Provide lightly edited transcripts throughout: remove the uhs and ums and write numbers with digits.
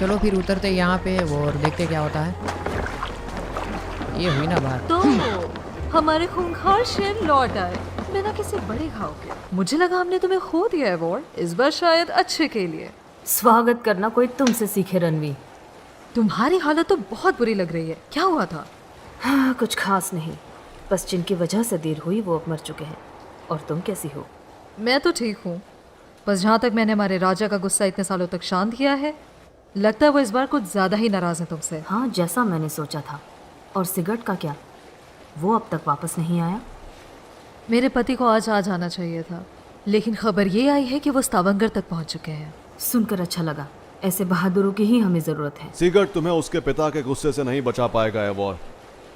चलो फिर उतरते यहाँ पे और देखते क्या होता है। ये हुई ना बात। तो हमारे खूंखार शेर लौट आए बिना किसी बड़े घाव के। मुझे लगा हमने तुम्हें खो दिया है वॉर, इस बार शायद अच्छे के लिए। स्वागत करना कोई तुमसे सीखे रणवी। तुम्हारी हालत तो बहुत बुरी लग रही है, क्या हुआ था? हाँ, कुछ खास नहीं, बस जिनकी वजह से देर हुई वो अब मर चुके हैं। और तुम कैसी हो? मैं तो ठीक हूँ, बस जहाँ तक मैंने हमारे राजा का गुस्सा इतने सालों तक शांत किया है, लगता है वो इस बार कुछ ज्यादा ही नाराज है तुमसे। हाँ, जैसा मैंने सोचा था। और सिगरेट का क्या, वो अब तक वापस नहीं आया? मेरे पति को आज आ जाना चाहिए था, लेकिन खबर ये आई है कि वो स्तावंगर तक पहुँच चुके हैं। सुनकर अच्छा लगा, ऐसे बहादुरों की ही हमें जरूरत है। सिगरेट तुम्हें उसके पिता के गुस्से से नहीं बचा पाएगा एवोर,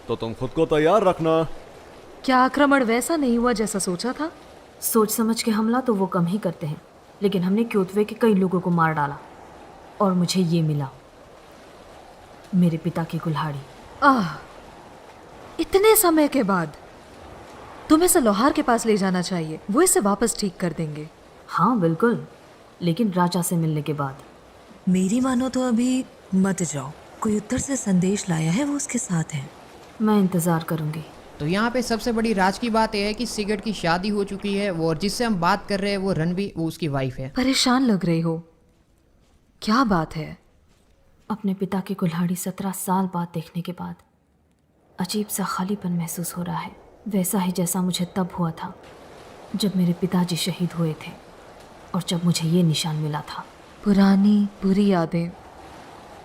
तो तुम खुद को तैयार रखना। क्या आक्रमण वैसा नहीं हुआ जैसा सोचा था? सोच समझ के हमला तो वो कम ही करते हैं, लेकिन हमने क्योतवे के कई लोगों को मार डाला और मुझे ये मिला, मेरे पिता की कुल्हाड़ी। इतने समय के बाद तुम्हें इसे लोहार के पास ले जाना चाहिए, वो इसे वापस ठीक कर देंगे। हाँ बिल्कुल, लेकिन राजा से मिलने के बाद। मेरी मानो तो अभी मत जाओ, कोई उत्तर से संदेश लाया है, वो उसके साथ है। मैं इंतजार करूंगी। तो यहाँ पे सबसे बड़ी राज की बात यह है कि सिगरेट की शादी हो चुकी है और जिससे हम बात कर रहे हैं वो रणबी, वो उसकी वाइफ है। परेशान लग रही हो, क्या बात है? अपने पिता की कुल्हाड़ी 17 साल बाद देखने के बाद अजीब सा खालीपन महसूस हो रहा है, वैसा ही जैसा मुझे तब हुआ था जब मेरे पिताजी शहीद हुए थे और जब मुझे ये निशान मिला था। पुरानी बुरी यादें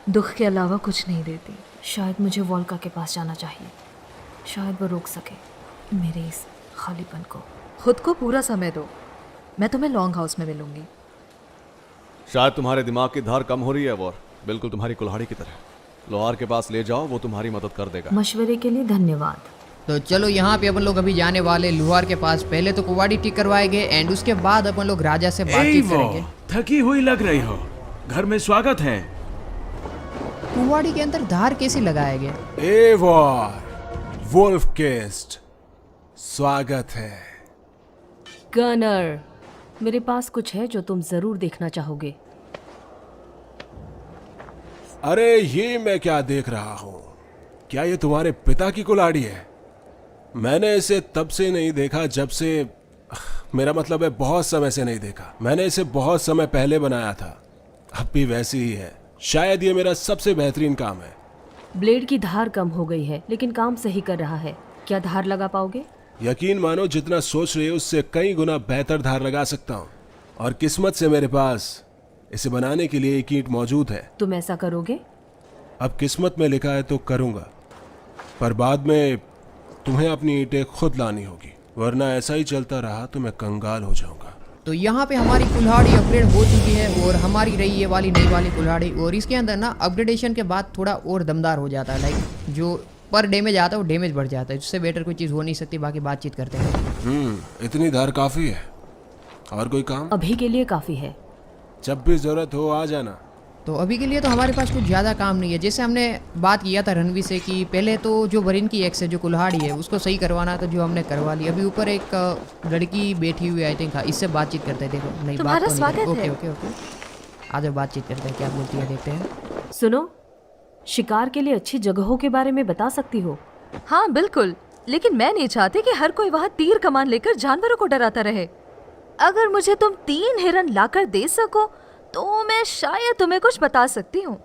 दुख के अलावा कुछ नहीं देती। शायद मुझे वोल्का के पास जाना चाहिए, शायद वो रोक सके मेरे इस खालीपन को। खुद को पूरा समय दो, मैं तुम्हें लॉन्ग हाउस में मिलूंगी। शायद तुम्हारे दिमाग की धार कम हो रही है एवोर, बिल्कुल तुम्हारी कुल्हाड़ी की तरह। लोहार के पास ले जाओ, वो तुम्हारी मदद कर देगा। मशवरे के लिए धन्यवाद। तो चलो यहाँ पे अपन लोग अभी जाने वाले लोहार के पास। पहले तो कुवाड़ी ठीक करवाएंगे एंड उसके बाद अपन लोग राजा से बातचीत करेंगे। थकी हुई लग रही हो, घर में स्वागत है। कुवाड़ी के अंदर धार कैसी लगाएंगे? एवोर, वुल्फकिस्ट, स्वागत है। गनर, मेरे पास कुछ है जो तुम जरूर देखना चाहोगे। अरे ये मैं क्या देख रहा हूँ, क्या ये तुम्हारे पिता की कुल्हाड़ी है? मैंने इसे तब से नहीं देखा जब से, मेरा मतलब है बहुत समय से नहीं देखा। मैंने इसे बहुत समय पहले बनाया था, अब भी वैसी ही है। शायद ये मेरा सबसे बेहतरीन काम है। ब्लेड की धार कम हो गई है, लेकिन काम सही कर रहा है। क्या धार लगा पाओगे? यकीन मानो, जितना सोच रहे हो उससे कई गुना बेहतर धार लगा सकता हूँ। और किस्मत से मेरे पास इसे बनाने के लिए एक ईंट मौजूद है। तुम ऐसा करोगे? अब किस्मत में लिखा है तो करूँगा, पर बाद में तुम्हें अपनी ईंटें खुद लानी होगी, वरना ऐसा ही चलता रहा तो मैं कंगाल हो जाऊंगा। तो यहाँ पे हमारी कुल्हाड़ी अपग्रेड हो चुकी है और हमारी रही ये वाली नई वाली कुल्हाड़ी। और इसके अंदर ना अपग्रेडेशन के बाद थोड़ा और दमदार हो जाता है, लाइक जो पर डैमेज आता है वो डैमेज बढ़ जाता है। इससे बेटर कोई चीज़ हो नहीं सकती। बाकी बातचीत करते हैं। इतनी धार काफी है। और कोई काम? अभी के लिए काफी है। जब भी जरूरत हो आ जाना। तो अभी के लिए तो हमारे पास कुछ ज़्यादा काम नहीं है। जैसे हमने बात किया था रणवी से कि पहले तो जो वरिन की एक्स है, जो कुल्हाड़ी है, उसको सही करवाना था, जो हमने करवा ली। अभी ऊपर एक लड़की बैठी हुई आई थिंक, इससे बातचीत करते हैं। देखो नहीं, तुम्हारा बात तो नहीं। स्वागत है। ओके ओके, आज बातचीत करते हैं, क्या बोलती है देखते हैं। सुनो, शिकार के लिए अच्छी जगहों के बारे में बता सकती हो? हाँ बिल्कुल, लेकिन मैं नहीं चाहती कि हर कोई वहाँ तीर कमान लेकर जानवरों को डराता रहे। अगर मुझे तुम 3 हिरन लाकर दे सको तो मैं शायद तुम्हें कुछ बता सकती हूँ।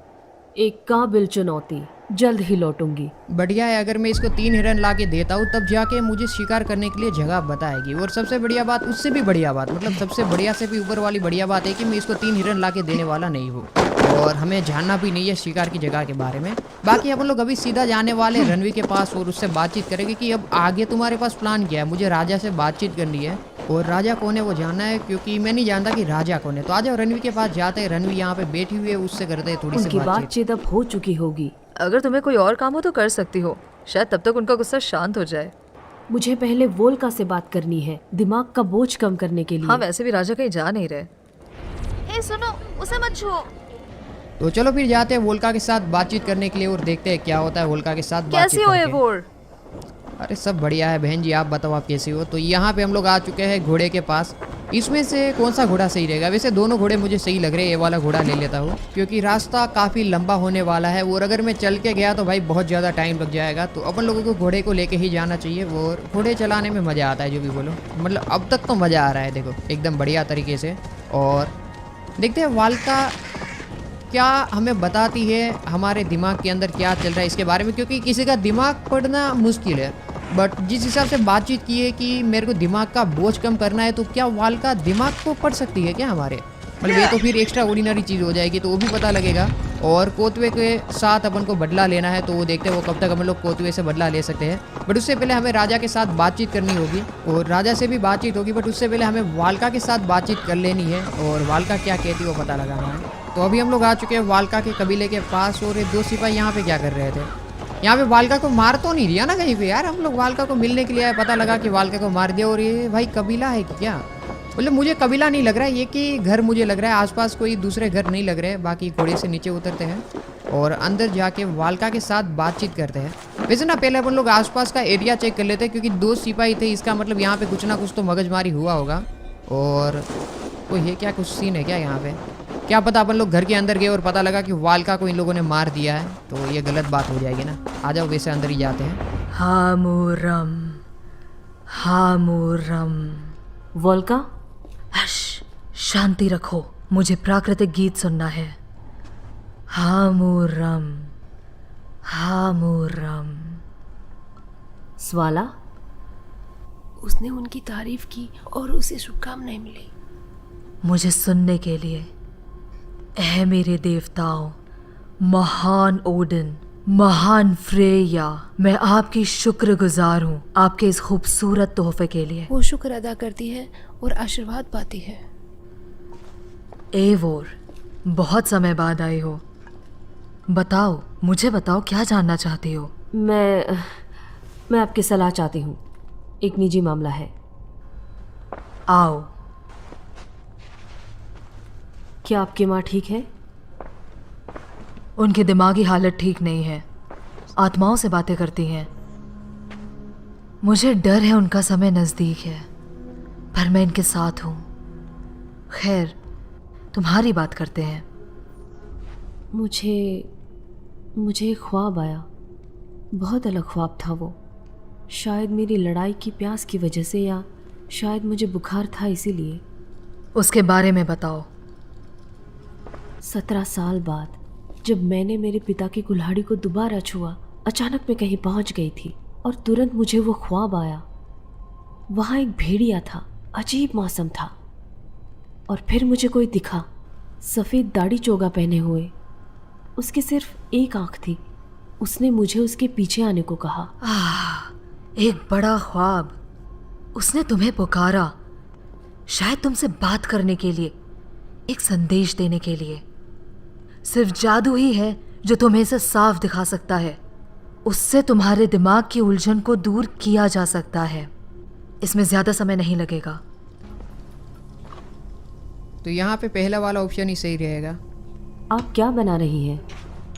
एक काबिल चुनौती, जल्द ही लौटूंगी। बढ़िया है, अगर मैं इसको 3 हिरन ला के देता हूँ तब जाके मुझे शिकार करने के लिए जगह बताएगी। और सबसे बढ़िया बात, उससे भी बढ़िया बात, मतलब सबसे बढ़िया से भी ऊपर वाली बढ़िया बात है कि मैं इसको 3 हिरन ला के देने वाला नहीं हूँ और हमें जानना भी नहीं है शिकार की जगह के बारे में। बाकी अपन लोग अभी सीधा जाने वाले रणवी के पास और उससे बातचीत करेंगे कि अब आगे तुम्हारे पास प्लान क्या है। मुझे राजा से बातचीत करनी है और राजा कौन है वो जानना है, क्योंकि मैं नहीं जानता कि राजा कौन है। तो आ जाओ रणवी के पास जाते हैं। रणवी यहाँ पे बैठी हुई है, उससे करते हैं थोड़ी सी उनकी बातचीत। बातचीत अब हो चुकी होगी। अगर तुम्हें कोई और काम हो तो कर सकती हो, शायद तब तक उनका गुस्सा शांत हो जाए। मुझे पहले वोल्का से बात करनी है, दिमाग का बोझ कम करने के लिए। हाँ, वैसे भी राजा कहीं जा नहीं रहे। ए सुनो, उसे मत छुओ। तो चलो फिर जाते हैं वोल्का के साथ बातचीत करने के लिए और देखते हैं क्या होता है वोल्का के साथ कैसी बातचीत हो करके। एवोर? अरे सब बढ़िया है बहन जी, आप बताओ आप कैसी हो। तो यहाँ पे हम लोग आ चुके हैं घोड़े के पास इसमें से कौन सा घोड़ा सही रहेगा? वैसे दोनों घोड़े मुझे सही लग रहे हैं, ये वाला घोड़ा ले लेता हूँ क्योंकि रास्ता काफ़ी लंबा होने वाला है और अगर मैं चल के गया तो भाई बहुत ज़्यादा टाइम लग जाएगा, तो अपन लोगों को घोड़े को लेके ही जाना चाहिए और घोड़े चलाने में मज़ा आता है, जो भी बोलो। मतलब अब तक तो मज़ा आ रहा है, देखो एकदम बढ़िया तरीके से। और देखते हैं वालका क्या हमें बताती है, हमारे दिमाग के अंदर क्या चल रहा है इसके बारे में, क्योंकि किसी का दिमाग पढ़ना मुश्किल है। बट जिस हिसाब से बातचीत की है कि मेरे को दिमाग का बोझ कम करना है, तो क्या वालका दिमाग को पढ़ सकती है क्या हमारे? मतलब ये तो फिर एक्स्ट्रा ऑर्डिनरी चीज़ हो जाएगी, तो वो भी पता लगेगा। और कोतवे के साथ अपन को बदला लेना है, तो वो देखते हैं वो कब तक अपन लोग कोतवे से बदला ले सकते हैं। बट उससे पहले हमें राजा के साथ बातचीत करनी होगी और राजा से भी बातचीत होगी, बट उससे पहले हमें वालका के साथ बातचीत कर लेनी है और वालका क्या कहती है वो पता लगाना है। तो अभी हम लोग आ चुके हैं वालका के कबीले के पास और ये 2 सिपाही यहाँ पे क्या कर रहे थे? यहाँ पे वालका को मार तो नहीं दिया ना कहीं पे यार? हम लोग वालका को मिलने के लिए आए, पता लगा कि वालका को मार दिया। और ये भाई कबीला है कि क्या? मतलब मुझे कबीला नहीं लग रहा है ये, कि घर मुझे लग रहा है। आसपास कोई दूसरे घर नहीं लग रहे हैं। बाकी घोड़े से नीचे उतरते हैं और अंदर जाके वालका के साथ बातचीत करते हैं। वैसे ना पहले अपन लोग आसपास का एरिया चेक कर लेते हैं, क्योंकि 2 सिपाही थे, इसका मतलब यहाँ पे कुछ ना कुछ तो मगजमारी हुआ होगा। और तो ये क्या कुछ सीन है क्या यहाँ पे? क्या पता अपन लोग घर के अंदर गए और पता लगा कि वालका को इन लोगों ने मार दिया है, तो ये गलत बात हो जाएगी ना। आ जाओ, वैसे अंदर ही जाते हैं। हामुरम, हामुरम। वोल्का, हश, शांति रखो, मुझे प्राकृतिक गीत सुनना है। हामुरम, हामुरम। स्वाला, उसने उनकी तारीफ की और उसे शुभकामनाएं मिली। मुझे सुनने के लिए। ऐ मेरे देवताओं, महान ओडिन, महान फ्रेया, मैं आपकी शुक्रगुजार हूँ आपके इस खूबसूरत तोहफे के लिए। वो शुक्र अदा करती है और आशीर्वाद पाती है। एवोर, बहुत समय बाद आए हो। बताओ, मुझे बताओ, क्या जानना चाहती हो? मैं आपकी सलाह चाहती हूँ, एक निजी मामला है। आओ। क्या आपकी माँ ठीक है? उनकी दिमागी हालत ठीक नहीं है, आत्माओं से बातें करती हैं। मुझे डर है उनका समय नज़दीक है, पर मैं इनके साथ हूँ। खैर, तुम्हारी बात करते हैं। मुझे एक ख्वाब आया, बहुत अलग ख्वाब था वो। शायद मेरी लड़ाई की प्यास की वजह से, या शायद मुझे बुखार था इसीलिए। उसके बारे में बताओ। 17 साल बाद जब मैंने मेरे पिता की कुल्हाड़ी को दोबारा छुआ, अचानक मैं कहीं पहुंच गई थी और तुरंत मुझे वो ख्वाब आया। वहाँ एक भेड़िया था, अजीब मौसम था, और फिर मुझे कोई दिखा, सफ़ेद दाढ़ी चोगा पहने हुए। उसकी सिर्फ एक आँख थी। उसने मुझे उसके पीछे आने को कहा। एक बड़ा ख्वाब। उसने तुम्हें पुकारा, शायद तुमसे बात करने के लिए, एक संदेश देने के लिए। सिर्फ जादू ही है जो तुम्हें इसे साफ दिखा सकता है। उससे तुम्हारे दिमाग की उलझन को दूर किया जा सकता है। इसमें ज्यादा समय नहीं लगेगा। तो यहाँ पे पहला वाला ऑप्शन ही सही रहेगा। आप क्या बना रही हैं?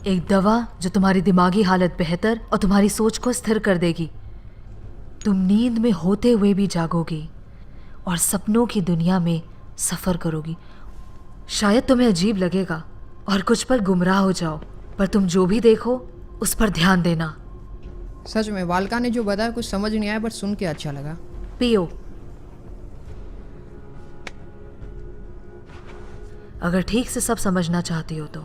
एक दवा जो तुम्हारी दिमागी हालत बेहतर और तुम्हारी सोच को स्थिर कर देगी। तुम नींद में होते हुए भी जागोगी और सपनों की दुनिया में सफ़र करोगी। शायद तुम्हें अजीब लगेगा और कुछ पल गुमराह हो जाओ, पर तुम जो भी देखो उस पर ध्यान देना। सच में वालका ने जो बताया कुछ समझ नहीं आया, बट सुन के अच्छा लगा। पियो। अगर ठीक से सब समझना चाहती हो तो।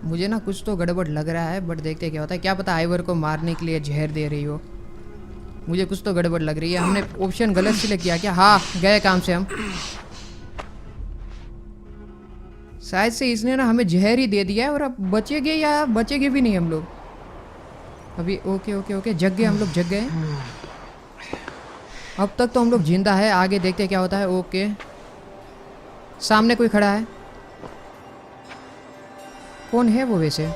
मुझे ना कुछ तो गड़बड़ लग रहा है, बट देखते क्या होता है। क्या पता आइवर को मारने के लिए जहर दे रही हो। मुझे कुछ तो गड़बड़ लग रही है। हमने ऑप्शन गलत सिलेक्ट किया क्या? हाँ, गए काम से हम। शायद से इसने ना हमें जहर ही दे दिया है और अब बचेंगे या बचेंगे भी नहीं हम लोग अभी। ओके ओके ओके, जग गए हम लोग, जग गए। अब तक तो हम लोग जिंदा है। आगे देखते क्या होता है। ओके, सामने कोई खड़ा है। कौन है वो वैसे?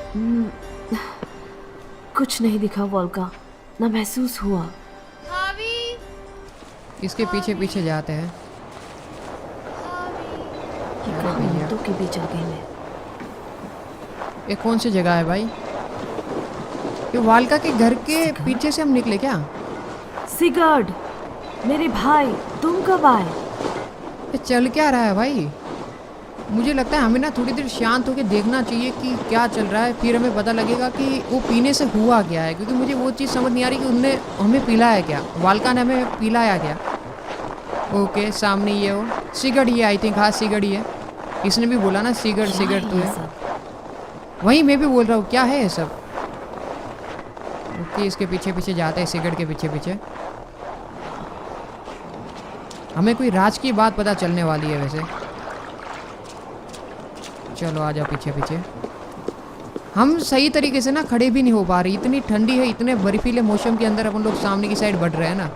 कुछ नहीं दिखा वोल्का, ना महसूस हुआ। इसके पीछे पीछे जाते हैं। मिनटों के बीच आ गई मैं। ये कौन सी जगह है भाई? ये वालका के घर के पीछे से हम निकले क्या? सिगार्ड, मेरे भाई, तुम कब आए? ये चल क्या रहा है भाई? मुझे लगता है हमें ना थोड़ी देर शांत होकर देखना चाहिए कि क्या चल रहा है, फिर हमें पता लगेगा कि वो पीने से हुआ क्या है, क्योंकि मुझे वो चीज़ समझ नहीं आ रही कि उनने हमें पिलाया क्या, वालका ने हमें पिलाया क्या। ओके, सामने ये हो सिगरेट, ये आई थिंक, हाँ सिगरेट ही है। इसने भी बोला ना सिगरेट सिगरेट तो ये है, सब? वही मैं भी बोल रहा हूँ, क्या है ये सब। ओके, इसके पीछे पीछे जाते हैं, सिगरेट के पीछे पीछे। हमें कोई राज की बात पता चलने वाली है वैसे। चलो आ जाओ पीछे पीछे। हम सही तरीके से ना खड़े भी नहीं हो पा रहे, इतनी ठंडी है, इतने बर्फीले मौसम के अंदर अपन लोग सामने की साइड बढ़ रहे हैं ना।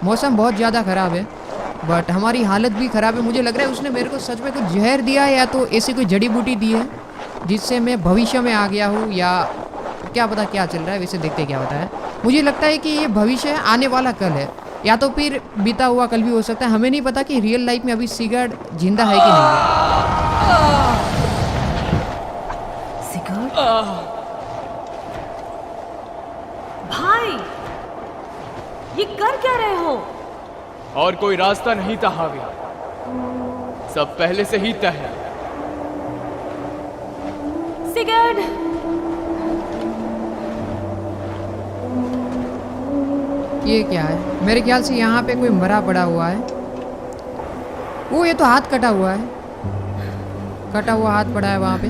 मौसम बहुत ज़्यादा ख़राब है, बट हमारी हालत भी ख़राब है। मुझे लग रहा है उसने मेरे को सच में कुछ जहर दिया है, या तो ऐसी कोई जड़ी बूटी दी है जिससे मैं भविष्य में आ गया हूँ, या क्या पता क्या चल रहा है। वैसे देखते क्या होता है। मुझे लगता है कि ये भविष्य है, आने वाला कल है, या तो फिर बीता हुआ कल भी हो सकता है। हमें नहीं पता कि रियल लाइफ में अभी सिगरेट जिंदा है कि नहीं है। सिगरेट? भाई, ये कर क्या रहे हो? और कोई रास्ता नहीं था हावी, सब पहले से ही तय है। सिगरेट! ये क्या है? मेरे ख्याल से यहाँ पे कोई मरा पड़ा हुआ है। वो ये तो हाथ कटा हुआ है, कटा हुआ हाथ पड़ा है वहाँ पे।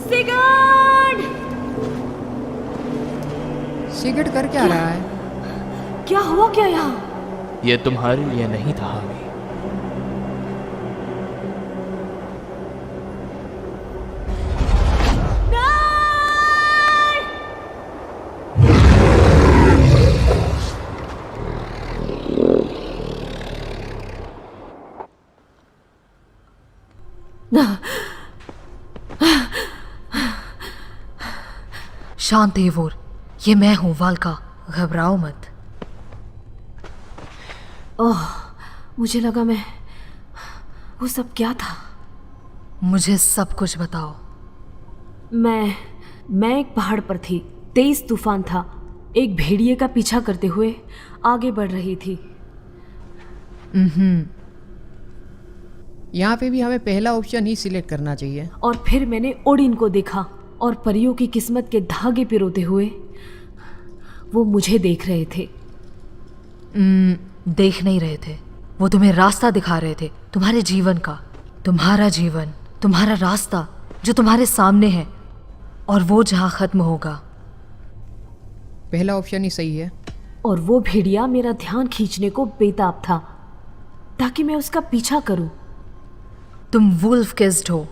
सिगरेट! सिगरेट कर क्या रहा है? क्या हुआ क्या यहाँ? ये तुम्हारे लिए नहीं था हावी। शांत देवोर, ये मैं हूँ वालका, घबराओ मत। ओह, मुझे लगा वो सब क्या था? मुझे सब कुछ बताओ। मैं एक पहाड़ पर थी, तेज तूफान था, एक भेड़िए का पीछा करते हुए आगे बढ़ रही थी। यहाँ पे भी हमें पहला ऑप्शन ही सिलेक्ट करना चाहिए। और फिर मैंने ओडिन को देखा, और परियों की किस्मत के धागे पिरोते हुए वो मुझे देख रहे थे। देख नहीं रहे थे, वो तुम्हें रास्ता दिखा रहे थे, तुम्हारे जीवन का, तुम्हारा जीवन, तुम्हारा रास्ता जो तुम्हारे सामने है, और वो जहाँ खत्म होगा। पहला ऑप्शन ही सही है। और वो भेड़िया मेरा ध्यान खींचने को बेताब था, ताकि मैं उसका पीछा करूं। तुम वुल्फ किस्ड हो,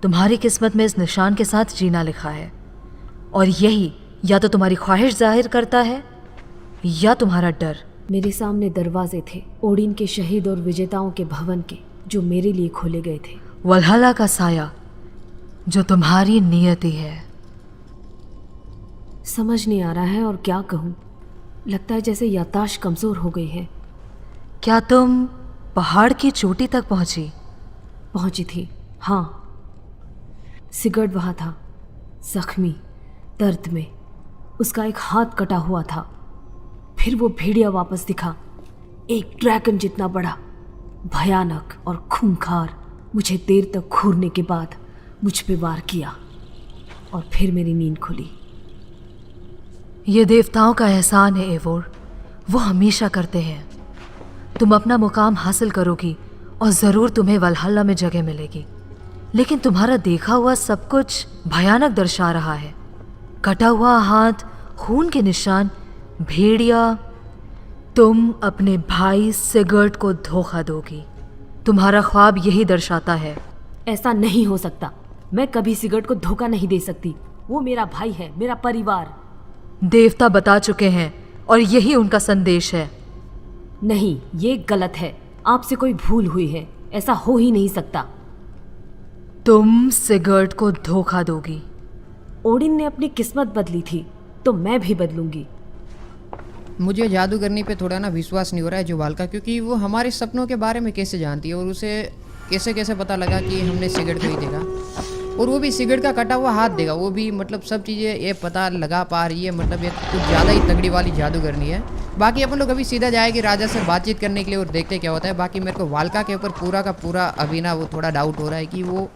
तुम्हारी किस्मत में इस निशान के साथ जीना लिखा है, और यही या तो तुम्हारी ख्वाहिश जाहिर करता है या तुम्हारा डर। मेरे सामने दरवाजे थे, ओडिन के शहीद और विजेताओं के भवन के, जो मेरे लिए खोले गए थे। वल्हला का साया जो तुम्हारी नियति है। समझ नहीं आ रहा है और क्या कहूँ। लगता है जैसे याददाश्त कमज़ोर हो गई है। क्या तुम पहाड़ की चोटी तक पहुंची थी, हाँ। सिगरेट वहाँ था, जख्मी, दर्द में, उसका एक हाथ कटा हुआ था। फिर वो भेड़िया वापस दिखा, एक ड्रैगन जितना बड़ा, भयानक और खूंखार। मुझे देर तक घूरने के बाद मुझ पे वार किया, और फिर मेरी नींद खुली। ये देवताओं का एहसान है एवोर, वो हमेशा करते हैं। तुम अपना मुकाम हासिल करोगी और ज़रूर तुम्हें वल्हल्ला में जगह मिलेगी, लेकिन तुम्हारा देखा हुआ सब कुछ भयानक दर्शा रहा है। कटा हुआ हाथ, खून के निशान, भेड़िया। तुम अपने भाई सिगर्ट को धोखा दोगी, तुम्हारा ख्वाब यही दर्शाता है। ऐसा नहीं हो सकता, मैं कभी सिगरेट को धोखा नहीं दे सकती। वो मेरा भाई है, मेरा परिवार। देवता बता चुके हैं और यही उनका संदेश है। नहीं, ये गलत है। आपसे कोई भूल हुई है, ऐसा हो ही नहीं सकता। तुम सिगर्ट को धोखा दोगी। ओडिन ने अपनी किस्मत बदली थी, तो मैं भी बदलूंगी। मुझे जादूगरनी पे थोड़ा ना विश्वास नहीं हो रहा है जो वालका, क्योंकि वो हमारे सपनों के बारे में कैसे जानती है, और उसे कैसे कैसे पता लगा कि हमने सिगरेट को ही देखा। और वो भी सिगरेट का कटा हुआ हाथ देगा, वो भी मतलब सब चीज़ें ये पता लगा पा रही है, मतलब ये कुछ ज़्यादा ही तगड़ी वाली जादूगरनी है। बाकी अपन लोग अभी सीधा जाएंगे राजा से बातचीत करने के लिए और देखते क्या होता है। बाकी मेरे को वालका के ऊपर पूरा का पूरा अभी ना वो थोड़ा डाउट हो रहा है कि वो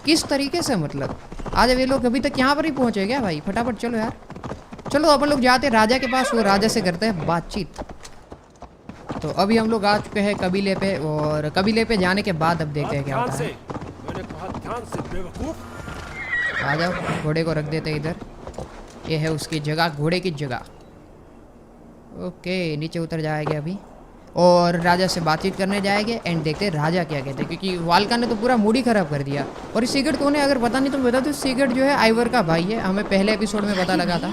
किस तरीके से, मतलब आज ये लोग अभी तक यहाँ पर ही पहुँचे क्या भाई? फटाफट चलो यार, चलो अपन लोग जाते हैं राजा के पास, वो राजा से करते हैं बातचीत। तो अभी हम लोग आ चुके हैं कबीले पे, और कबीले पे जाने के बाद अब देखते हैं क्या होता है। मैंने कहा ध्यान से बेवकूफ। आ जाओ, घोड़े को रख देते हैं इधर, ये है उसकी जगह, घोड़े की जगह। ओके, नीचे उतर जाएंगे अभी और राजा से बातचीत करने जाएंगे एंड देखते हैं राजा क्या कहते हैं, क्योंकि वालका ने तो पूरा मूड ही खराब कर दिया। और इस सिगरेट कौन है अगर पता नहीं तो बता दो, सिगरेट जो है आइवर का भाई है, हमें पहले एपिसोड में पता लगा था।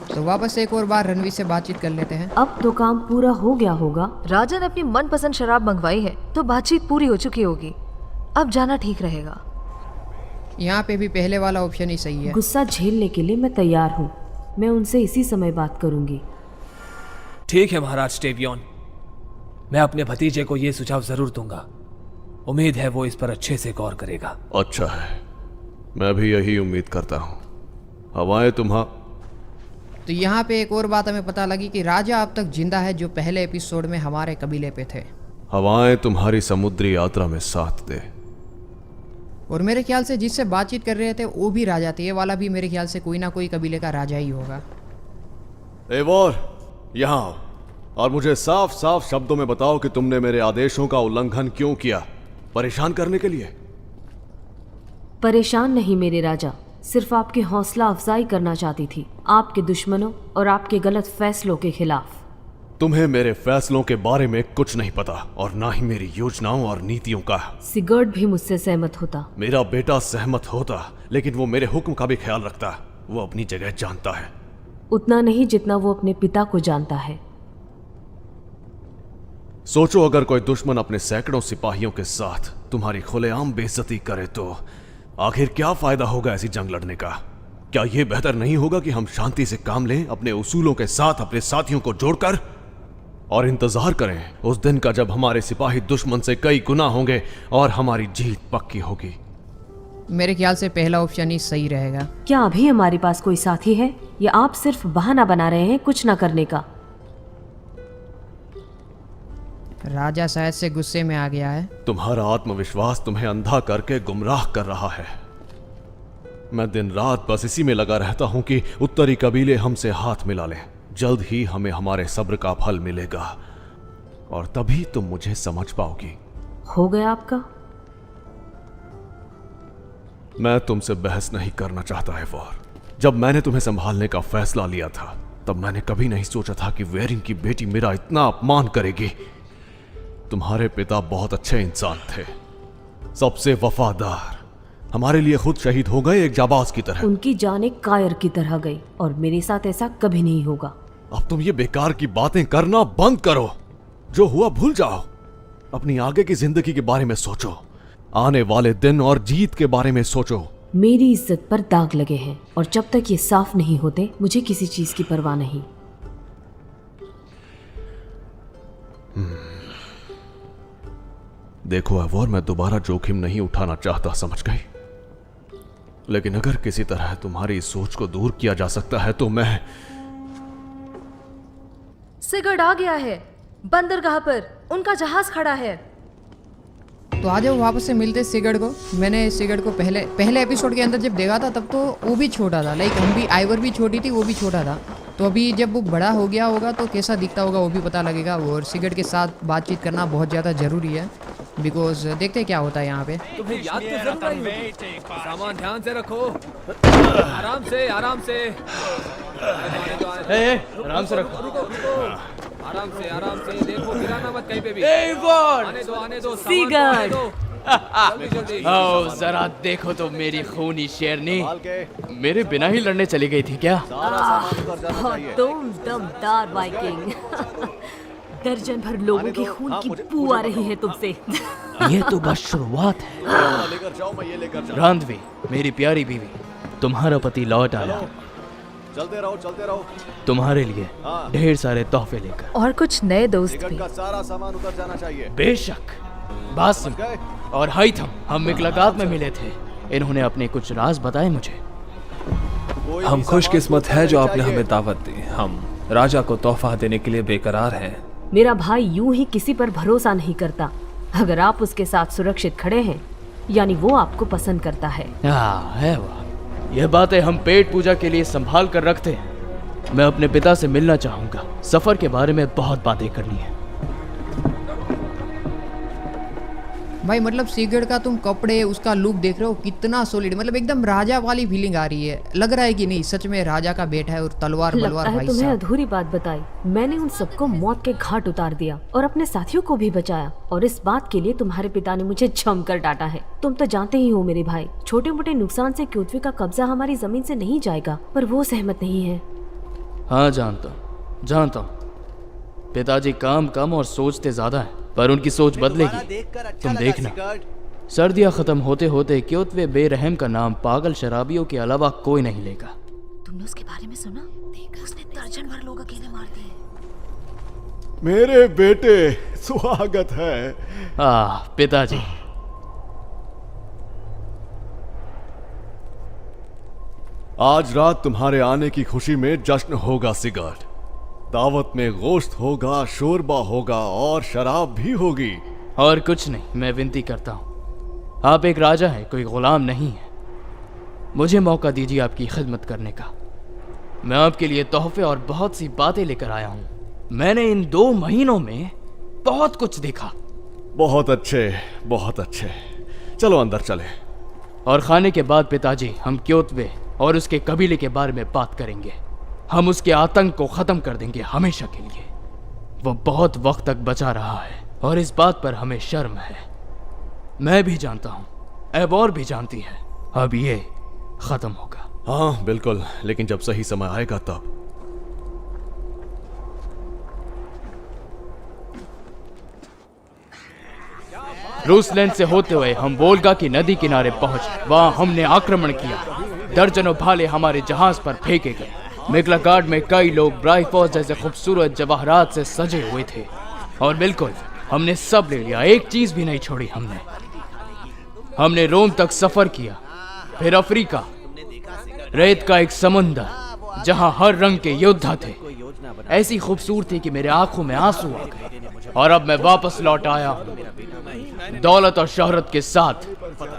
तो वापस एक और बार रणवीर से बातचीत कर लेते हैं। अब तो काम पूरा हो गया होगा। राजा ने अपनी मनपसंद शराब मंगवाई है तो बातचीत पूरी हो चुकी होगी, अब जाना ठीक रहेगा। यहाँ पे भी पहले वाला ऑप्शन ही सही है। गुस्सा झेलने के लिए मैं तैयार हूँ, मैं उनसे इसी समय बात करूंगी। ठीक है महाराज टेवियन, मैं अपने भतीजे को ये सुझाव जरूर दूंगा। उम्मीद है वो इस पर अच्छे से गौर करेगा। अच्छा है, मैं भी यही उम्मीद करता हूँ। हवाएं तो यहाँ पे एक और बात हमें पता लगी कि राजा अब तक जिंदा है, जो पहले एपिसोड में हमारे कबीले पे थे। हवाएं तुम्हारी समुद्री यात्रा में साथ दे। और मेरे ख्याल से जिससे बातचीत कर रहे थे वो भी राजा थे, ये वाला भी मेरे ख्याल से कोई ना कोई कबीले का राजा ही होगा। एवोर, यहाँ आओ और मुझे साफ साफ शब्दों में बताओ कि तुमने मेरे आदेशों का उल्लंघन क्यों किया? परेशान करने के लिए? परेशान नहीं मेरे राजा, सिर्फ आपकी हौसला अफजाई करना चाहती थी, आपके दुश्मनों और आपके गलत फैसलों के खिलाफ। तुम्हें मेरे फैसलों के बारे में कुछ नहीं पता और ना ही मेरी योजनाओं और नीतियों का। सिगर्ड भी मुझसे सहमत होता। मेरा बेटा सहमत होता, लेकिन वो मेरे हुक्म का भी ख्याल रखता। वो अपनी जगह जानता है। उतना नहीं जितना वो अपने पिता को जानता है। सोचो, अगर कोई दुश्मन अपने सैकड़ों सिपाहियों के साथ तुम्हारी खुलेआम बेइज्जती करे तो आखिर क्या फायदा होगा ऐसी जंग लड़ने का? क्या यह बेहतर नहीं होगा कि हम शांति से काम लें, अपने उसूलों के साथ अपने साथियों को जोड़कर, और इंतजार करें उस दिन का जब हमारे सिपाही दुश्मन से कई गुना होंगे और हमारी जीत पक्की होगी? मेरे ख्याल से पहला ऑप्शन ही सही रहेगा। क्या अभी हमारे पास कोई साथी है या आप सिर्फ बहाना बना रहे हैं कुछ ना करने का? राजा शायद से गुस्से में आ गया है। तुम्हारा आत्मविश्वास तुम्हें अंधा करके गुमराह कर रहा है। मैं दिन रात बस इसी में लगा रहता हूं कि उत्तरी कबीले हमसे हाथ मिला लें। जल्द ही हमें हमारे सब्र का फल मिलेगा और तभी तुम मुझे समझ पाओगी। हो गया आपका? मैं तुमसे बहस नहीं करना चाहता है वॉर। जब मैंने तुम्हें संभालने का फैसला लिया था तब मैंने कभी नहीं सोचा था कि वेरिंग की बेटी मेरा इतना अपमान करेगी। तुम्हारे पिता बहुत अच्छे इंसान थे, सबसे वफादार। हमारे लिए खुद शहीद हो गए एक जाबाज की तरह। उनकी जान एक कायर की तरह गई और मेरे साथ ऐसा कभी नहीं होगा। अब तुम ये बेकार की बातें करना बंद करो। जो हुआ भूल जाओ। अपनी आगे की जिंदगी के बारे में सोचो, आने वाले दिन और जीत के बारे में सोचो। मेरी इज्जत पर दाग लगे हैं और जब तक ये साफ नहीं होते मुझे किसी चीज की परवाह नहीं। देखो अवोर, मैं दोबारा जोखिम नहीं उठाना चाहता, समझ गई? लेकिन अगर किसी तरह तुम्हारी सोच को दूर किया जा सकता है तो मैं... सिगर्ड आ गया है बंदरगाह पर, उनका जहाज खड़ा है। तो आ जाओ वापस से मिलते सिगर्ड को। मैंने सिगर्ड को पहले एपिसोड के अंदर जब देखा था तब तो वो भी छोटा था, लाइक हम भी, आइवर भी छोटी थी, वो भी छोटा था। तो अभी जब वो बड़ा हो गया होगा तो कैसा दिखता होगा वो भी पता लगेगा। और सिगर्ड के साथ बातचीत करना बहुत ज़्यादा ज़रूरी है, बिकॉज देखते क्या होता है यहाँ पे। तुम्हें याद तो जरूर आई होगी। सामान ध्यान से रखो, आराम से आराम से। आराम से रखो। आराम से देखो, गिराना मत कहीं पे भी। आने दो सिगर्ड। जल्दी। आओ जरा देखो तो मेरी खूनी शेरनी मेरे बिना ही लड़ने चली गई थी क्या? तुम दमदार वाइकिंग। दर्जन भर लोगों के खून की बू आ रही है तुमसे। ये तो बस शुरुआत है। रांधवी, मेरी प्यारी बीवी, तुम्हारा पति लौट आया। चलते रहो। तुम्हारे लिए ढेर सारे तोहफे लेकर, और कुछ नए दोस्त भी। सारा सामान उतर जाना चाहिए। बेशक। बासिम और हाइथम हम मिकलकात में मिले थे। इन्होंने अपने कुछ राज बताए मुझे। हम खुशकिस्मत हैं जो आपने हमें दावत दी। हम राजा को तोहफा देने के लिए बेकरार हैं। मेरा भाई यूं ही किसी पर भरोसा नहीं करता। अगर आप उसके साथ सुरक्षित खड़े हैं यानी वो आपको पसंद करता है। है वाह, यह बातें हम पेट पूजा के लिए संभाल कर रखते हैं। मैं अपने पिता से मिलना चाहूंगा। सफर के बारे में बहुत बातें करनी है। भाई मतलब सिगरेट का तुम कपड़े, उसका लुक देख रहे हो, कितना सॉलिड, मतलब एकदम राजा वाली फीलिंग आ रही है। लग रहा है कि नहीं सच में राजा का बेटा है और तलवार लगता बलवार। है भाई तुम्हें साहब अधूरी बात बताई। मैंने उन सबको मौत के घाट उतार दिया और अपने साथियों को भी बचाया, और इस बात के लिए तुम्हारे पिता ने मुझे जमकर डांटा है। तुम तो जानते ही हो मेरे भाई, छोटे मोटे नुकसान से क्योतवे का कब्जा हमारी जमीन से नहीं जाएगा, पर वो सहमत नहीं है। हाँ जानता हूँ। पिताजी काम कम और सोचते ज्यादा है, पर उनकी सोच बदलेगी। तुम देखना, सर्दियां खत्म होते होते क्योतवे बेरहम का नाम पागल शराबियों के अलावा कोई नहीं लेगा। तुमने उसके बारे में सुना? देखा, उसने दर्जन भर लोग अकेले मार दिए। मेरे बेटे, स्वागत है। पिताजी। आज रात तुम्हारे आने की खुशी में जश्न होगा सिगार्ड। दावत में गोश्त होगा, शोरबा होगा और शराब भी होगी। और कुछ नहीं, मैं विनती करता हूँ। आप एक राजा हैं, कोई गुलाम नहीं है। मुझे मौका दीजिए आपकी खिदमत करने का। मैं आपके लिए तोहफे और बहुत सी बातें लेकर आया हूँ। मैंने इन 2 महीनों में बहुत कुछ देखा। बहुत अच्छे। चलो अंदर चले। और खाने के बाद पिताजी हम क्योतवे और उसके कबीले के बारे में बात करेंगे। हम उसके आतंक को खत्म कर देंगे हमेशा के लिए। वो बहुत वक्त तक बचा रहा है और इस बात पर हमें शर्म है। मैं भी जानता हूं, एबोर भी जानती है। अब ये खत्म होगा। हाँ बिल्कुल, लेकिन जब सही समय आएगा तब। रूसलैंड से होते हुए हम वोल्गा की नदी किनारे पहुंचे। वहां हमने आक्रमण किया। दर्जनों भाले हमारे जहाज पर फेंके गए। मेगलागार्ड में कई लोग ब्राइफॉस जैसे खूबसूरत जवाहरात से सजे हुए थे, और बिल्कुल हमने सब ले लिया, एक चीज भी नहीं छोड़ी। हमने रोम तक सफर किया, फिर अफ्रीका, रेत का एक समुंदर जहां हर रंग के योद्धा थे। ऐसी खूबसूरती कि मेरे आंखों में आंसू आ गए। और अब मैं वापस लौट आया हूं, दौलत और शोहरत के साथ,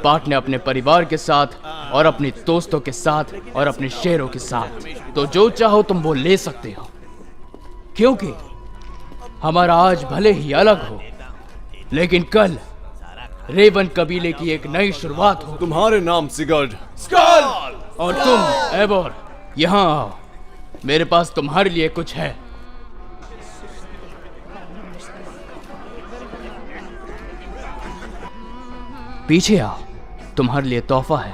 बांटने अपने परिवार के साथ और अपने दोस्तों के साथ और अपने शेरों के साथ। तो जो चाहो तुम वो ले सकते हो, क्योंकि हमारा आज भले ही अलग हो, लेकिन कल रेवन कबीले की एक नई शुरुआत हो। तुम्हारे नाम सिगार्ड। और तुम एबोर, यहाँ आओ, मेरे पास तुम्हारे लिए कुछ है। पीछे आओ, तुम्हारे लिए तोहफा है।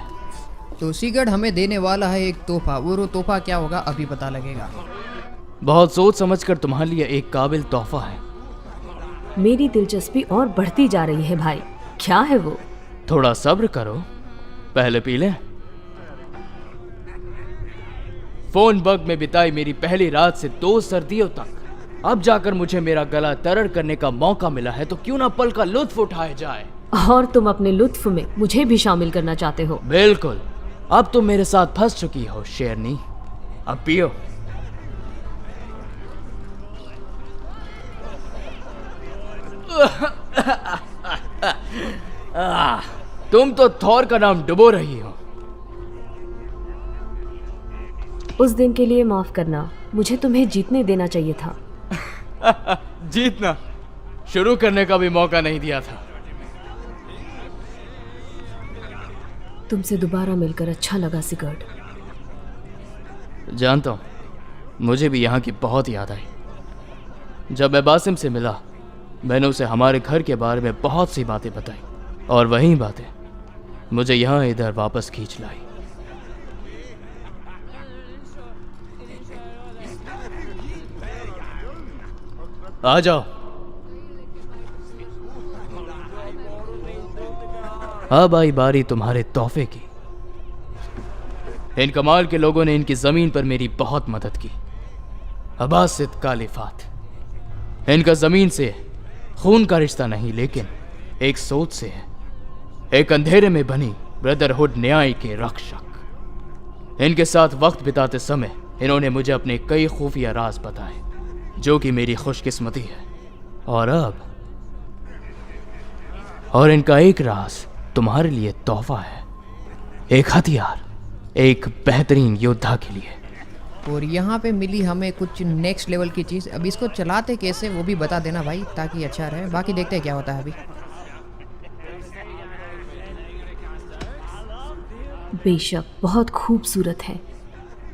तो सिगरेट हमें देने वाला है एक तोहफा। वो तोहफा क्या होगा अभी पता लगेगा। बहुत सोच समझकर तुम्हारे लिए एक काबिल तोहफा है। मेरी दिलचस्पी और बढ़ती जा रही है भाई। क्या है वो? थोड़ा सब्र करो, पहले पी लें। फोनबर्ग में बिताई मेरी पहली रात से 2 सर्दियों तक अब जाकर मुझे मेरा गला तरड़ करने का मौका मिला है, तो क्यों ना पल का लुत्फ उठाया जाए। और तुम अपने लुत्फ में मुझे भी शामिल करना चाहते हो? बिल्कुल, अब तुम मेरे साथ फंस चुकी हो शेरनी। अब पियो। तुम तो थॉर का नाम डुबो रही हो। उस दिन के लिए माफ करना, मुझे तुम्हें जीतने देना चाहिए था। जीतना शुरू करने का भी मौका नहीं दिया था। तुमसे दोबारा मिलकर अच्छा लगा सिगर्ड। जानता हूं, मुझे भी यहाँ की बहुत याद आई। जब मैं बासिम से मिला, मैंने उसे हमारे घर के बारे में बहुत सी बातें बताई, और वही बातें मुझे यहाँ इधर वापस खींच लाई। आ जाओ। अब आई बारी तुम्हारे तोहफे की। इन कमाल के लोगों ने इनकी जमीन पर मेरी बहुत मदद की। अब्बासिद कालिफात, इनका जमीन से खून का रिश्ता नहीं, लेकिन एक सोच से है। एक अंधेरे में बनी ब्रदरहुड न्याय के रक्षक। इनके साथ वक्त बिताते समय इन्होंने मुझे अपने कई खुफिया राज बताए, जो कि मेरी खुशकिस्मती है। और इनका एक राज तुम्हारे लिए तोहफा है, एक हथियार, एक बेहतरीन योद्धा के लिए। और यहाँ पे मिली हमें कुछ नेक्स्ट लेवल की चीज़। अब इसको चलाते कैसे वो भी बता देना भाई, ताकि अच्छा रहे। बाकी देखते हैं क्या होता है अभी। बेशक बहुत खूबसूरत है।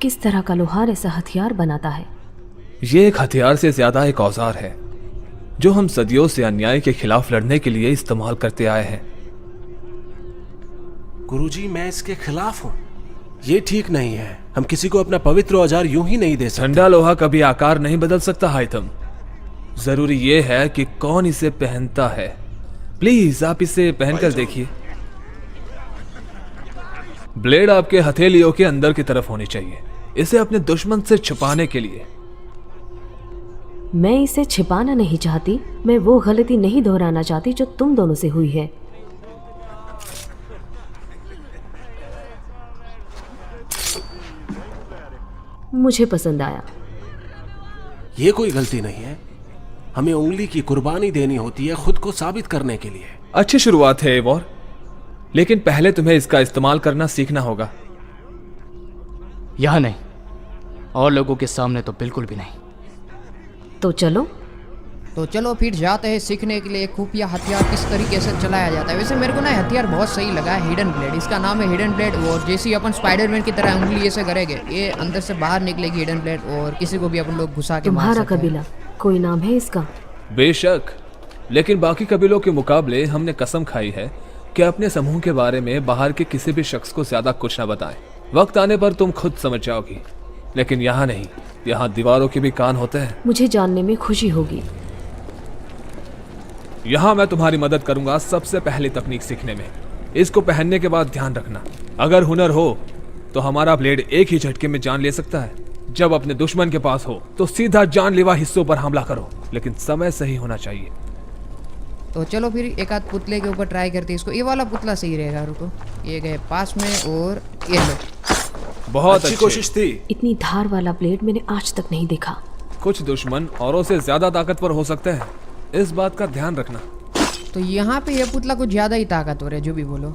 किस तरह का लोहार ऐसा हथियार बनाता है? ये एक हथियार से ज्यादा एक औजार है जो हम सदियों से अन्याय के खिलाफ लड़ने के लिए इस्तेमाल करते आए हैं। गुरुजी, मैं इसके खिलाफ हूँ। ये ठीक नहीं है। हम किसी को अपना पवित्र औजार यूं ही नहीं दे सकते। ठंडा लोहा कभी आकार नहीं बदल सकता हाइथम। जरूरी ये है कि कौन इसे पहनता है। प्लीज आप इसे पहनकर देखिए। ब्लेड आपके हथेलियों के अंदर की तरफ होनी चाहिए, इसे अपने दुश्मन से छुपाने के लिए। मैं इसे छिपाना नहीं चाहती, मैं वो गलती नहीं दोहराना चाहती जो तुम दोनों से हुई है। मुझे पसंद आया। ये कोई गलती नहीं है। हमें उंगली की कुर्बानी देनी होती है खुद को साबित करने के लिए। अच्छी शुरुआत है एवोर, लेकिन पहले तुम्हें इसका इस्तेमाल करना सीखना होगा। यह नहीं, और लोगों के सामने तो बिल्कुल भी नहीं। तो चलो फिर जाते हैं सीखने के लिए खुफिया हथियार किस तरीके से चलाया जाता है। वैसे मेरे को ना हथियार बहुत सही लगा है, हिडन ब्लेड। इसका नाम है हिडन ब्लेड। और जैसे ही अपन स्पाइडरमैन की तरह उंगली ऐसे करेंगे, ये अंदर से बाहर निकलेगी हिडन ब्लेड, और किसी को भी अपन लोग घुसा के मार तुम्हारा सकते हैं। कबीला कोई नाम है इसका? बेशक, लेकिन बाकी कबीलों के मुकाबले हमने कसम खाई है कि अपने समूह के बारे में बाहर के किसी भी शख्स को ज्यादा कुछ ना बताएं। वक्त आने पर तुम खुद समझ जाओगी। लेकिन यहाँ नहीं, यहाँ दीवारों के भी कान होते हैं। मुझे जानने में खुशी होगी। यहाँ मैं तुम्हारी मदद करूंगा सबसे पहले तकनीक सीखने में। इसको पहनने के बाद ध्यान रखना, अगर हुनर हो तो हमारा ब्लेड एक ही झटके में जान ले सकता है। जब अपने दुश्मन के पास हो तो सीधा जानलेवा हिस्सों पर हमला करो, लेकिन समय सही होना चाहिए। तो चलो फिर एक आध पुतले के ऊपर ट्राई करते हैं इसको। ये वाला पुतला सही रहेगा। रुको, ये गए पास में, और ये लो। बहुत अच्छी कोशिश थी। इतनी धार वाला ब्लेड मैंने आज तक नहीं देखा। कुछ दुश्मन औरों से ज्यादा ताकतवर हो सकते हैं, इस बात का ध्यान रखना। तो यहाँ पे ये पुतला कुछ ज्यादा ही ताकतवर है, जो भी बोलो।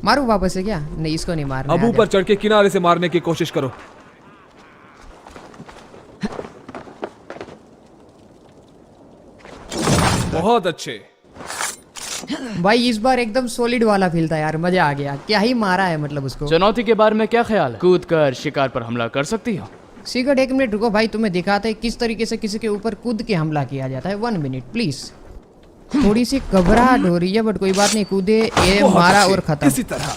मारू वापस से क्या? नहीं, इसको नहीं मारना। अब ऊपर चढ़ के किनारे से मारने की कोशिश करो। बहुत अच्छे भाई, इस बार एकदम सॉलिड वाला फील था यार, मजा आ गया। क्या ही मारा है मतलब उसको। चुनौती के बारे में क्या ख्याल है? कूद कर शिकार पर हमला कर सकती हो? सिगरेट, एक मिनट रुको भाई, तुम्हें दिखाते हैं किस तरीके से किसी के ऊपर कूद के हमला किया जाता है। 1 मिनट प्लीज। थोड़ी सी घबराहट हो रही है, बट कोई बात नहीं। कूदे, ये मारा और खत्म। इसी तरह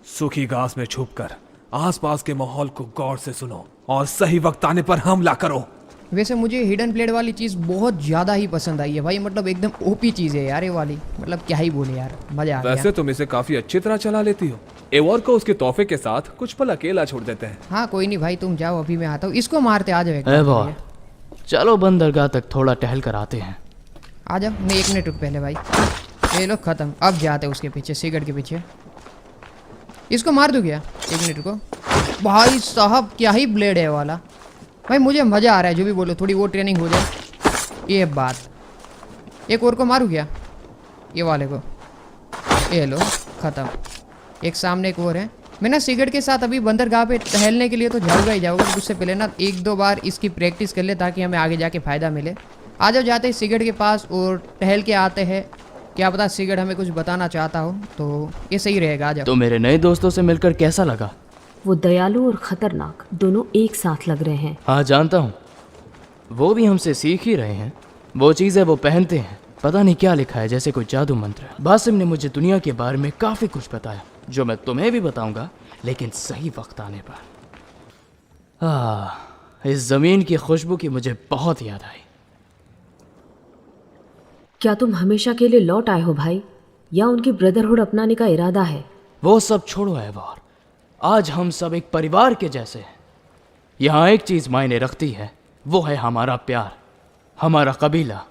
सूखी घास में छुपकर आसपास के माहौल को गौर से सुनो और सही वक्त आने पर हमला करो। वैसे मुझे हिडन ब्लेड वाली चीज़ बहुत ज़्यादा ही पसंद आई है भाई। मतलब एकदम ओपी चीज़ है यार ये वाली। मतलब क्या ही बोले यार, मजा आ गया। वैसे तुम इसे काफी अच्छी तरह चला लेती हो। एवोर को उसके तोहफे के साथ कुछ पल अकेला छोड़ देते हैं। हाँ कोई नहीं भाई, तुम जाओ, अभी मैं आता हूँ। इसको मारते आ जाओ एक एवोर, बार। चलो बंदरगाह तक थोड़ा टहल कर आते हैं। आ जाओ। नहीं, 1 मिनट रुक पहले भाई। ये लो खत्म। अब जाते उसके पीछे, सिगरेट के पीछे। इसको मार दूँ क्या? 1 मिनट रुको भाई साहब, क्या ही ब्लेड है वाला भाई। मुझे मज़ा आ रहा है, जो भी बोलो। थोड़ी वो ट्रेनिंग हो जाए, ये बात। एक और को मारूँ क्या? ये वाले को। ये लो ख़त्म। एक सामने एक और है। मैं ना सिगरेट के साथ अभी बंदरगाह पे टहलने के लिए तो जाऊँगा ही जाऊँगा। उससे पहले ना 1-2 बार इसकी प्रैक्टिस कर ले, ताकि हमें आगे जाके फ़ायदा मिले। आ जाओ, जाते हैं सिगरेट के पास और टहल के आते हैं। क्या पता सिगरेट हमें कुछ बताना चाहता हो, तो ये सही रहेगा। आ जाओ। तो मेरे नए दोस्तों से मिलकर कैसा लगा? वो दयालु और खतरनाक दोनों एक साथ लग रहे हैं। हाँ जानता हूँ, वो भी हमसे सीख ही रहे हैं। वो चीज़ें वो पहनते हैं, पता नहीं क्या लिखा है, जैसे कोई जादू मंत्र। बासिम ने मुझे दुनिया के बारे में काफ़ी कुछ बताया, जो मैं तुम्हें भी बताऊंगा, लेकिन सही वक्त आने पर। इस ज़मीन की खुशबू की मुझे बहुत याद आई। क्या तुम हमेशा के लिए लौट आए हो भाई, या उनकी ब्रदरहुड अपनाने का इरादा है? वो सब छोड़ो एवोर, आज हम सब एक परिवार के जैसे हैं। यहाँ एक चीज़ मायने रखती है, वो है हमारा प्यार, हमारा कबीला।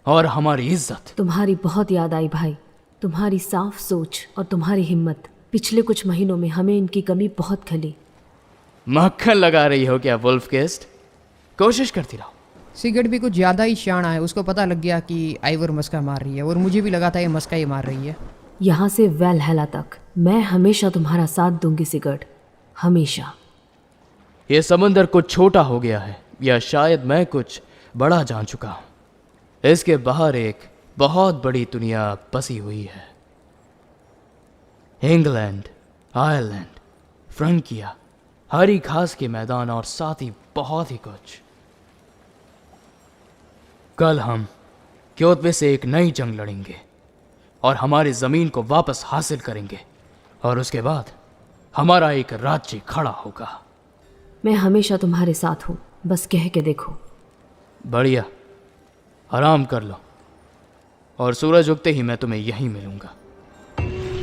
और हमारी इज्जत। तुम्हारी बहुत याद आई भाई, तुम्हारी साफ सोच और तुम्हारी हिम्मत। पिछले कुछ महीनों में हमें इनकी कमी बहुत खली। मक्खन लगा रही हो क्या वुल्फगेस्ट? कोशिश करती रहो। सिगरेट भी कुछ ज़्यादा ही शाना है, उसको पता लग गया कि आइवर मस्का मार रही है और मुझे भी लगा था ये मस्का ही मार रही है। यहाँ से वेलहेला तक मैं हमेशा तुम्हारा साथ दूंगी सिगरेट, हमेशा। ये समंदर कुछ छोटा हो गया है, या शायद मैं कुछ बड़ा जान चुका हूं। इसके बाहर एक बहुत बड़ी दुनिया बसी हुई है। इंग्लैंड, आयरलैंड, फ्रंकिया, हरी घास के मैदान और साथ ही बहुत ही कुछ। कल हम क्योतवे से एक नई जंग लड़ेंगे और हमारी जमीन को वापस हासिल करेंगे, और उसके बाद हमारा एक राज्य खड़ा होगा। मैं हमेशा तुम्हारे साथ हूँ, बस कह के देखो। बढ़िया, आराम कर लो और सूरज उगते ही मैं तुम्हें यहीं मिलूंगा।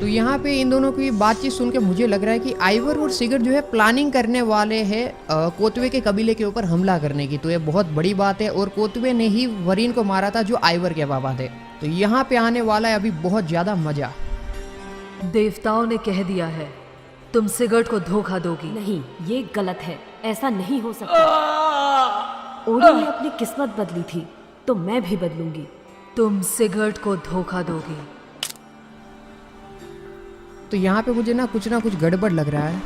तो यहाँ पे इन दोनों की बातचीत सुन के मुझे लग रहा है कि आइवर और सिगरेट जो है प्लानिंग करने वाले हैं कोतवे के कबीले के ऊपर हमला करने की। तो ये बहुत बड़ी बात है, और कोतवे ने ही वरीन को मारा था जो आइवर के पापा थे। तो यहाँ पे आने वाला है अभी बहुत ज़्यादा मज़ा। देवताओं ने कह दिया है तुम सिगरेट को धोखा दोगी। नहीं, ये गलत है, ऐसा नहीं हो सकता। ओडी ने अपनी किस्मत बदली थी, तो मैं भी बदलूंगी। तुम सिगरेट को धोखा दोगी। तो यहाँ पे मुझे ना कुछ गड़बड़ लग रहा है।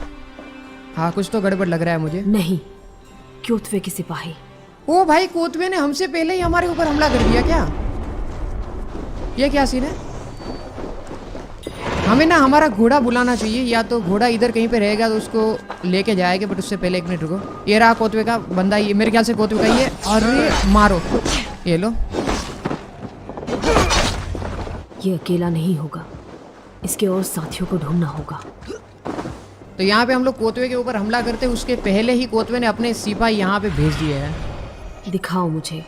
हाँ, कुछ तो गड़बड़ लग रहा है मुझे। नहीं, क्योतवे के सिपाही। ओ भाई, कोतवे ने हमसे पहले ही हमारे ऊपर हमला कर दिया क्या? ये क्या सीन है? हमें ना हमारा घोड़ा बुलाना चाहिए, या तो घोड़ा इधर कहीं पे रहेगा तो उसको लेके जाएंगे। बट उससे पहले 1 मिनट रुको। ये रहा कोतवे का बंदा, ये मेरे ख्याल से कोतवे का ये। अरे मारो, ये लो। ये अकेला नहीं होगा, इसके और साथियों को ढूंढना होगा। तो यहाँ पे हम लोग कोतवे के ऊपर हमला करते, उसके पहले ही कोतवे ने अपने सिपाही यहाँ पे भेज दिए हैं। दिखाओ मुझे।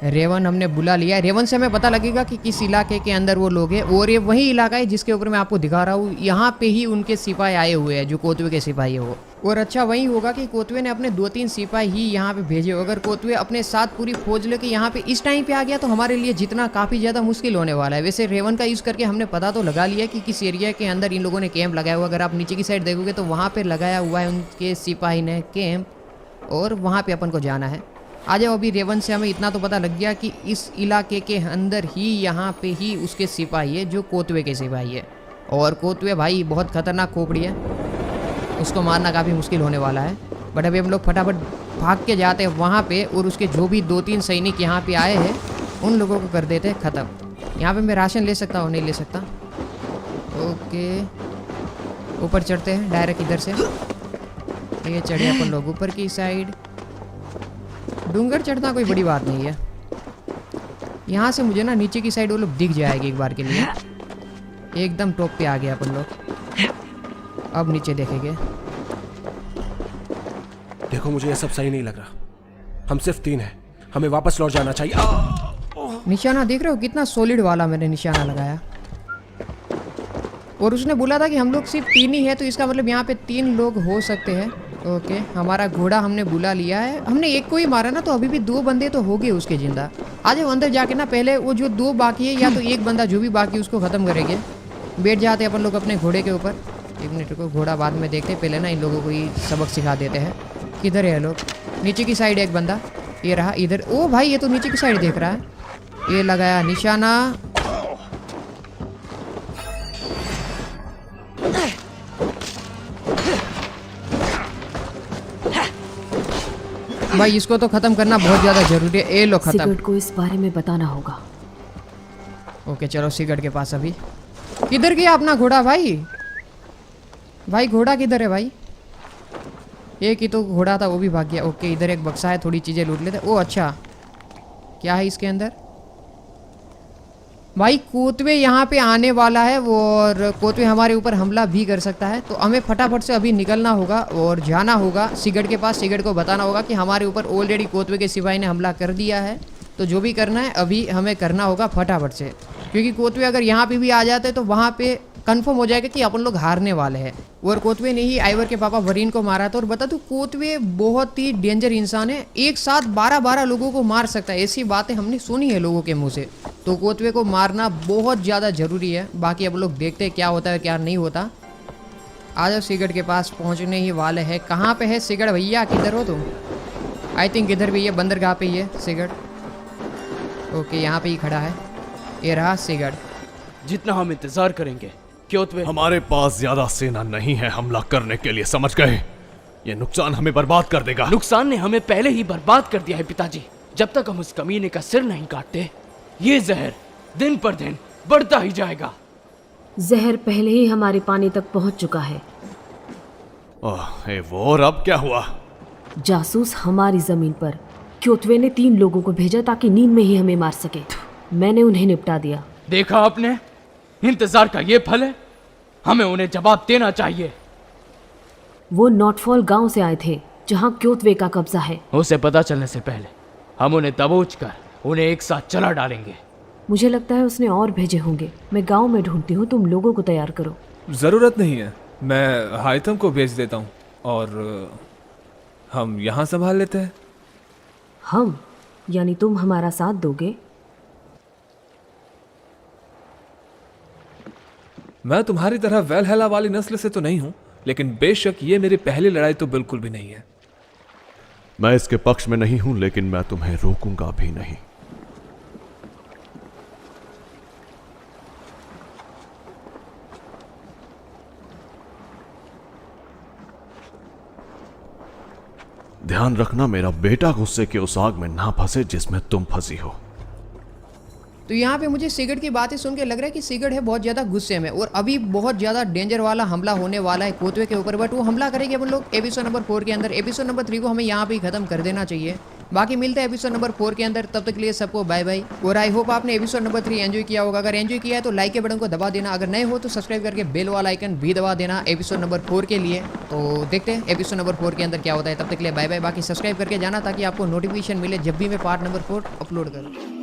रेवन हमने बुला लिया है। रेवन से हमें पता लगेगा कि किस इलाके के अंदर वो लोग हैं, और ये वही इलाका है जिसके ऊपर मैं आपको दिखा रहा हूँ। यहाँ पे ही उनके सिपाही आए हुए हैं, जो कोतवे के सिपाही है वो। और अच्छा वही होगा कि कोतवे ने अपने 2-3 सिपाही ही यहाँ पे भेजे। अगर कोतवे अपने साथ पूरी फौज लेके यहाँ पे इस टाइम पे आ गया तो हमारे लिए जितना काफ़ी ज़्यादा मुश्किल होने वाला है। वैसे रेवन का यूज़ करके हमने पता तो लगा लिया कि किस एरिया के अंदर इन लोगों ने कैंप लगाया हुआ। अगर आप नीचे की साइड देखोगे तो वहाँ पर लगाया हुआ है उनके सिपाही ने कैंप, और वहाँ पर अपन को जाना है। आ जाओ। अभी रेवन से हमें इतना तो पता लग गया कि इस इलाके के अंदर ही यहाँ पे ही उसके सिपाही है, जो कोतवे के सिपाही है। और कोतवे भाई बहुत खतरनाक खोपड़ी है, उसको मारना काफ़ी मुश्किल होने वाला है। बट अभी हम लोग फटाफट भाग के जाते हैं वहाँ पे, और उसके जो भी 2-3 सैनिक यहाँ पे आए हैं उन लोगों को कर देते हैं ख़त्म। यहाँ पे मैं राशन ले सकता हूँ? नहीं ले सकता। ओके, ऊपर चढ़ते हैं डायरेक्ट इधर से। ये चढ़े अपन लोग ऊपर की साइड। डूंगर चढ़ना कोई बड़ी बात नहीं है। यहाँ से मुझे ना नीचे की साइड वो लोग दिख जाएगी एक बार के लिए। एकदम टॉप पे आ गया अपन लोग। अब नीचे देखेंगे। देखो, मुझे ये सब सही नहीं लग रहा। हम सिर्फ 3 हैं, हमें वापस लौट जाना चाहिए। निशाना देख रहे हो कितना सॉलिड वाला मैंने निशाना लगाया। और उसने बोला था कि हम लोग सिर्फ 3 ही है, तो इसका मतलब यहाँ पे 3 लोग हो सकते हैं। ओके, हमारा घोड़ा हमने बुला लिया है। हमने एक को ही मारा ना, तो अभी भी 2 बंदे तो हो गए उसके जिंदा। आज अंदर जाके ना पहले वो जो 2 बाकी है, या तो एक बंदा जो भी बाकी उसको ख़त्म करेंगे। बैठ जाते अपन लोग अपने घोड़े के ऊपर। 1 मिनट को घोड़ा बाद में देखते, पहले ना इन लोगों को ही सबक सिखा देते हैं। किधर है लोग? नीचे की साइड एक बंदा, ये रहा इधर। ओ भाई, ये तो नीचे की साइड देख रहा है। ये लगाया निशाना। भाई इसको तो खत्म करना बहुत ज्यादा जरूरी है। ए लो खत्म। सिगरेट को इस बारे में बताना होगा। ओके चलो सिगरेट के पास। अभी किधर गया अपना घोड़ा? भाई भाई घोड़ा किधर है भाई? एक ही तो घोड़ा था, वो भी भाग गया। ओके, इधर एक बक्सा है, थोड़ी चीजें लूट लेते। ओ अच्छा, क्या है इसके अंदर? भाई कोतवे यहाँ पे आने वाला है, और कोतवे हमारे ऊपर हमला भी कर सकता है। तो हमें फटाफट से अभी निकलना होगा और जाना होगा सिगरेट के पास। सिगरेट को बताना होगा कि हमारे ऊपर ऑलरेडी कोतवे के सिपाही ने हमला कर दिया है। तो जो भी करना है अभी हमें करना होगा फटाफट से, क्योंकि कोतवे अगर यहाँ पे भी आ जाते तो वहाँ पे कंफर्म हो जाएगा कि अपन लोग हारने वाले हैं। और कोतवे ने ही आइवर के पापा वरीन को मारा था। और बता दूं कोतवे बहुत ही डेंजर इंसान है, एक साथ 12-12 लोगों को मार सकता है। ऐसी बातें हमने सुनी है लोगों के मुंह से। तो कोतवे को मारना बहुत ज़्यादा ज़रूरी है। बाकी अब लोग देखते हैं क्या होता है क्या नहीं होता। आ जाओ, सिगड़ के पास पहुंचने ही वाले हैं। कहाँ पे है सिगड़ भैया, किधर हो तुम? आई थिंक इधर भी है, बंदरगाह पे ही है सिगड़। ओके, यहाँ पे ही खड़ा है, ये रहा सिगड़। जितना हम इंतजार करेंगे क्योतवे। हमारे पास ज्यादा सेना नहीं है हमला करने के लिए, समझ गए? ये नुकसान हमें बर्बाद कर देगा। नुकसान ने हमें पहले ही बर्बाद कर दिया है पिताजी। जब तक हम उस कमीने का सिर नहीं काटते, ये जहर दिन पर दिन बढ़ता ही जाएगा। जहर पहले ही हमारे पानी तक पहुंच चुका है। वो और अब क्या हुआ? जासूस हमारी जमीन पर क्योतवे ने 3 लोगों को भेजा ताकि नींद में ही हमें मार सके। मैंने उन्हें निपटा दिया। देखा आपने, इंतजार का ये फल है। हमें उन्हें जवाब देना चाहिए। वो नॉटफॉल गांव से आए थे जहां क्योतवे का कब्जा है। उसे पता चलने से पहले हम उन्हें दबोच कर उन्हें एक साथ चला डालेंगे। मुझे लगता है उसने और भेजे होंगे। मैं गांव में ढूंढती हूँ, तुम लोगों को तैयार करो। जरूरत नहीं है, मैं हाइतम को भेज देता हूँ और हम यहाँ संभाल लेते हैं। हम? यानी तुम हमारा साथ दोगे? मैं तुम्हारी तरह वेलहेला वाली नस्ल से तो नहीं हूं, लेकिन बेशक ये मेरी पहली लड़ाई तो बिल्कुल भी नहीं है। मैं इसके पक्ष में नहीं हूं, लेकिन मैं तुम्हें रोकूंगा भी नहीं। ध्यान रखना मेरा बेटा गुस्से के उस आग में ना फंसे जिसमें तुम फंसी हो। तो यहाँ पे मुझे सिगड़ की बातें सुन के लग रहा है कि सिगड़ है बहुत ज़्यादा गुस्से में और अभी बहुत ज़्यादा डेंजर वाला हमला होने वाला है कोतवे के ऊपर। बट वो हमला करेंगे अपन लोग एपिसोड नंबर 4 के अंदर। एपिसोड नंबर 3 को हमें यहाँ पे ही खत्म कर देना चाहिए। बाकी मिलते हैं एपिसोड नंबर 4 के अंदर। तब तक के लिए सबको बाय बाय। और आई होप आपने एपिसोड नंबर 3 एंजॉय किया होगा। अगर एंजॉय किया है तो लाइक के बटन को दबा देना। अगर नए हो तो सब्सक्राइब करके बेल वाला आइकन भी दबा देना एपिसोड नंबर 4 के लिए। तो देखते हैं एपिसोड नंबर 4 के अंदर क्या होता है। तब तक के लिए बाय बाय। बाकी सब्सक्राइब करके जाना ताकि आपको नोटिफिकेशन मिले जब भी मैं पार्ट नंबर 4 अपलोड करूँ।